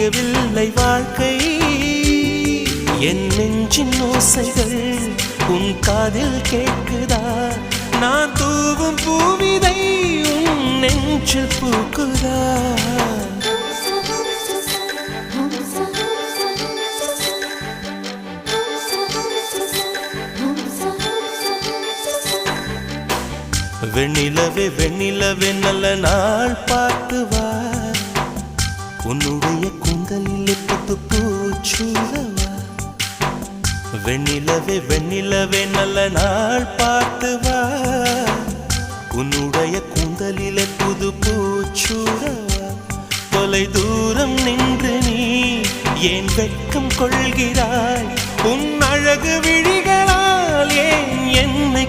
விடியவில்லை வாழ்க்கை என் நெஞ்சின் ஓசைகள் உன் காதில் கேட்குதா நான் தூவும் பூவிதை உன் நெஞ்சில் பூக்குதா வெண்ணிலவே வெண்ணிலவே நல்ல நாள் பார்த்து வா உன்னுடைய கூந்தலில் புத்து பூச்சூடவா வெண்ணிலவே வெண்ணிலவே நல்ல நாள் பார்த்து வா உன்னுடைய கூந்தலில் புது பூச்சூடவா தொலை தூரம் நின்று நீ ஏன் வெட்கம் கொள்கிறாய் உன் அழகு விழிகளால் ஏன் என்னை